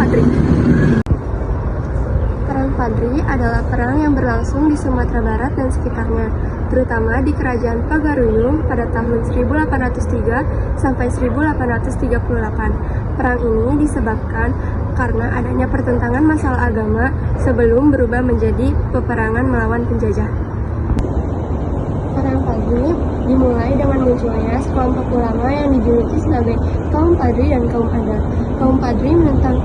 Padri. Perang Padri adalah perang yang berlangsung di Sumatera Barat dan sekitarnya, terutama di Kerajaan Pagaruyung pada tahun 1803 sampai 1838. Perang ini disebabkan karena adanya pertentangan masalah agama sebelum berubah menjadi peperangan melawan penjajah. Perang Padri dimulai dengan munculnya sekelompok ulama yang dijuluki sebagai kaum Padri dan kaum adat. Kaum Padri menentang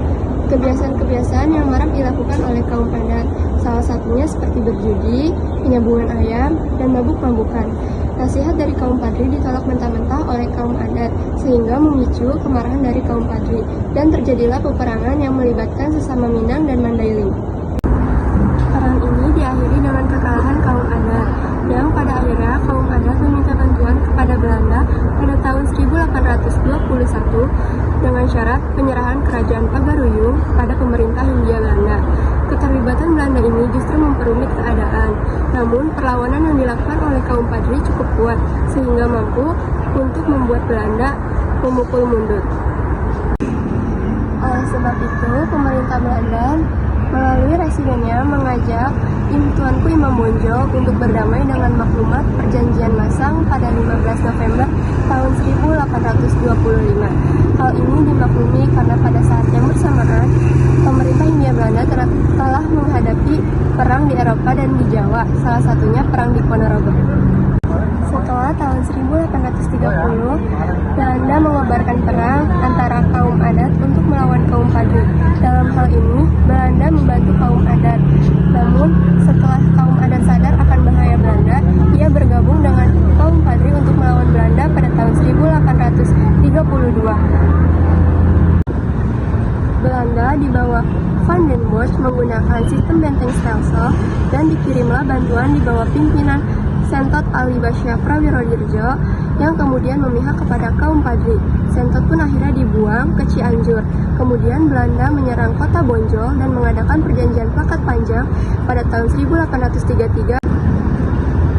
kebiasaan-kebiasaan yang marak dilakukan oleh kaum adat, salah satunya seperti berjudi, penyambungan ayam, dan mabuk-mabukan. Nasihat dari kaum Padri ditolak mentah-mentah oleh kaum adat, sehingga memicu kemarahan dari kaum Padri, dan terjadilah peperangan yang melibatkan sesama Minang dan Mandailing. Perang ini diakhiri dengan kekalahan kaum adat, yang pada akhirnya kaum adat meminta bantuan kepada Belanda pada tahun 1821 dengan syarat penyerahan kerajaan Pagaruyung pada pemerintah Hindia Belanda. Keterlibatan Belanda ini justru memperumit keadaan, namun perlawanan yang dilakukan oleh kaum Padri cukup kuat sehingga mampu untuk membuat Belanda memukul mundur. Oleh sebab itu, pemerintah Belanda melalui residennya mengajak Tuanku Imam Bonjol untuk berdamai dengan maklumat Perjanjian Masang pada 15 November tahun 1825. Hal ini dimaklumi karena pada saat yang bersamaan, pemerintah Hindia Belanda telah menghadapi perang di Eropa dan di Jawa, salah satunya perang di Ponorogo. Setelah tahun 1830, Belanda mengobarkan perang antara kaum adat untuk melawan kaum Padri. Dalam hal ini, Belanda membantu kaum adat. Namun, setelah kaum adat sadar akan bahaya Belanda, ia bergabung dengan kaum Padri untuk melawan Belanda pada tahun 1832. Belanda di bawah Van den Bosch menggunakan sistem benteng stelsel dan dikirimlah bantuan di bawah pimpinan Sentot Ali Basya Prawirodirjo yang kemudian memihak kepada kaum Padri. Sentot pun akhirnya dibuang ke Cianjur. Kemudian Belanda menyerang kota Bonjol dan mengadakan perjanjian Plakat Panjang pada tahun 1833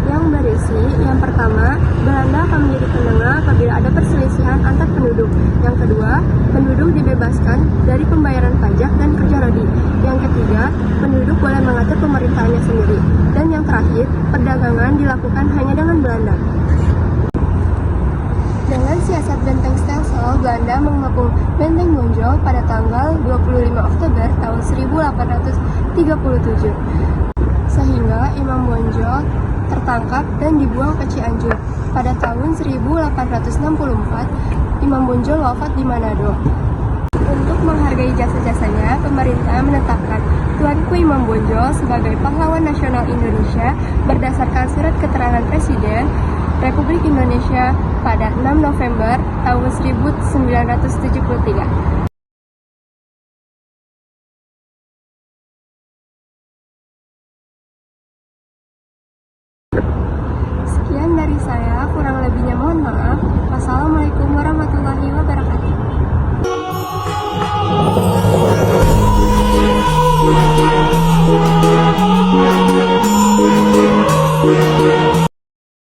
yang berisi, yang pertama, Belanda akan menjadi penengah apabila ada perselisihan antar penduduk. Yang kedua, penduduk dibebaskan dari pembayaran pajak dan kerja rodi. Yang ketiga, penduduk boleh mengatur pemerintahannya sendiri. Dan yang terakhir, perdagangan dilakukan hanya dengan Belanda. Dengan siasat benteng stelsel, Belanda mengepung Benteng Bonjol pada tanggal 25 Oktober tahun 1837. Sehingga Imam Bonjol tertangkap dan dibuang ke Cianjur. Pada tahun 1864, Imam Bonjol wafat di Manado. Untuk menghargai jasa-jasanya, pemerintah menetapkan Tuanku Imam Bonjol sebagai pahlawan nasional Indonesia berdasarkan surat keterangan Presiden Republik Indonesia pada 6 November tahun 1973. Sekian dari saya, kurang lebihnya mohon maaf. Wassalamualaikum warahmatullahi wabarakatuh.